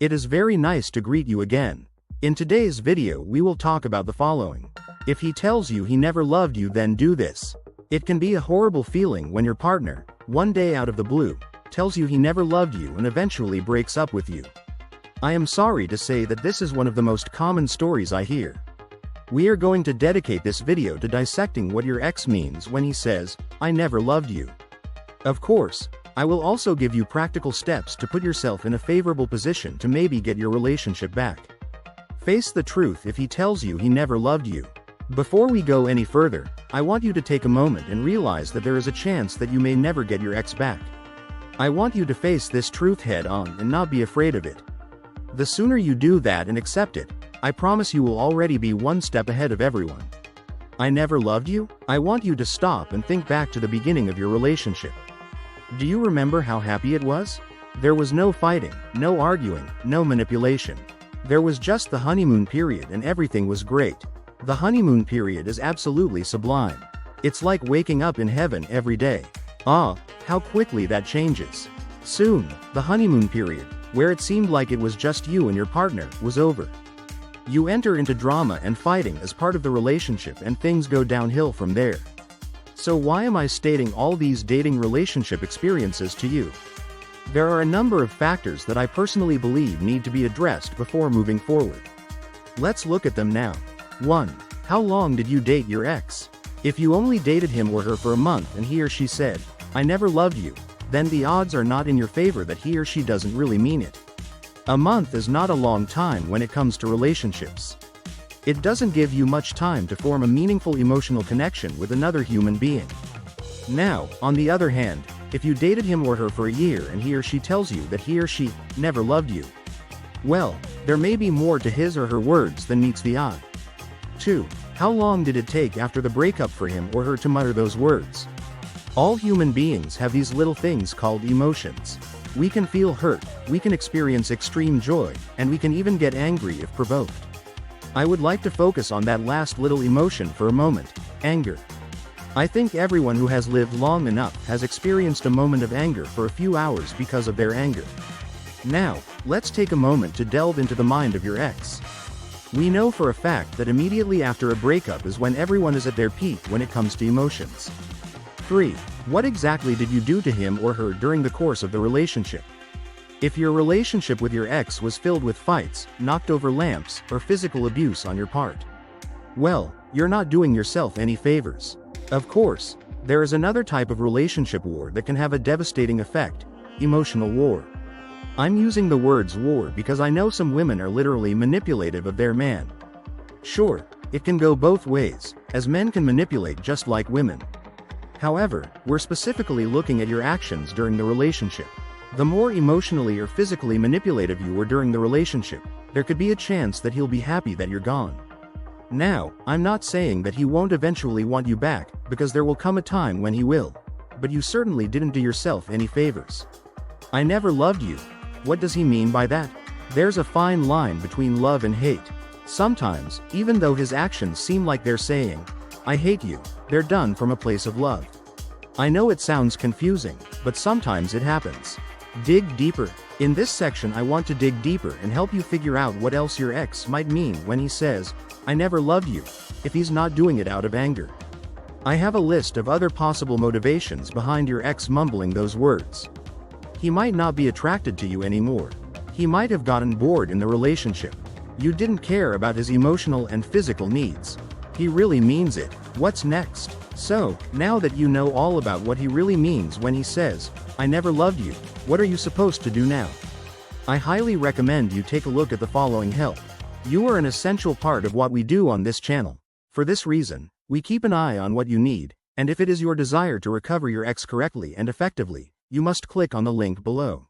It is very nice to greet you again. In today's video we will talk about the following. If he tells you he never loved you, then do this. It can be a horrible feeling when your partner, one day out of the blue, tells you he never loved you and eventually breaks up with you. I am sorry to say that this is one of the most common stories I hear. We are going to dedicate this video to dissecting what your ex means when he says, "I never loved you." Of course, I will also give you practical steps to put yourself in a favorable position to maybe get your relationship back. Face the truth if he tells you he never loved you. Before we go any further, I want you to take a moment and realize that there is a chance that you may never get your ex back. I want you to face this truth head on and not be afraid of it. The sooner you do that and accept it, I promise you will already be one step ahead of everyone. I never loved you? I want you to stop and think back to the beginning of your relationship. Do you remember how happy it was? There was no fighting, no arguing, no manipulation. There was just the honeymoon period and everything was great. The honeymoon period is absolutely sublime. It's like waking up in heaven every day. Ah, how quickly that changes. Soon, the honeymoon period, where it seemed like it was just you and your partner, was over. You enter into drama and fighting as part of the relationship and things go downhill from there. So why am I stating all these dating relationship experiences to you? There are a number of factors that I personally believe need to be addressed before moving forward. Let's look at them now. 1. How long did you date your ex? If you only dated him or her for a month and he or she said, "I never loved you," then the odds are not in your favor that he or she doesn't really mean it. A month is not a long time when it comes to relationships. It doesn't give you much time to form a meaningful emotional connection with another human being. Now, on the other hand, if you dated him or her for a year and he or she tells you that he or she never loved you, well, there may be more to his or her words than meets the eye. 2. How long did it take after the breakup for him or her to mutter those words? All human beings have these little things called emotions. We can feel hurt, we can experience extreme joy, and we can even get angry if provoked. I would like to focus on that last little emotion for a moment, anger. I think everyone who has lived long enough has experienced a moment of anger for a few hours because of their anger. Now, let's take a moment to delve into the mind of your ex. We know for a fact that immediately after a breakup is when everyone is at their peak when it comes to emotions. 3. What exactly did you do to him or her during the course of the relationship? If your relationship with your ex was filled with fights, knocked over lamps, or physical abuse on your part, well, you're not doing yourself any favors. Of course, there is another type of relationship war that can have a devastating effect: emotional war. I'm using the words war because I know some women are literally manipulative of their man. Sure, it can go both ways, as men can manipulate just like women. However, we're specifically looking at your actions during the relationship. The more emotionally or physically manipulative you were during the relationship, there could be a chance that he'll be happy that you're gone. Now, I'm not saying that he won't eventually want you back, because there will come a time when he will. But you certainly didn't do yourself any favors. I never loved you. What does he mean by that? There's a fine line between love and hate. Sometimes, even though his actions seem like they're saying, "I hate you," they're done from a place of love. I know it sounds confusing, but sometimes it happens. Dig deeper. In this section I want to dig deeper and help you figure out what else your ex might mean when he says, "I never loved you," if he's not doing it out of anger. I have a list of other possible motivations behind your ex mumbling those words. He might not be attracted to you anymore. He might have gotten bored in the relationship. You didn't care about his emotional and physical needs. He really means it. What's next? So, now that you know all about what he really means when he says, "I never loved you," what are you supposed to do now? I highly recommend you take a look at the following help. You are an essential part of what we do on this channel. For this reason, we keep an eye on what you need, and if it is your desire to recover your ex correctly and effectively, you must click on the link below.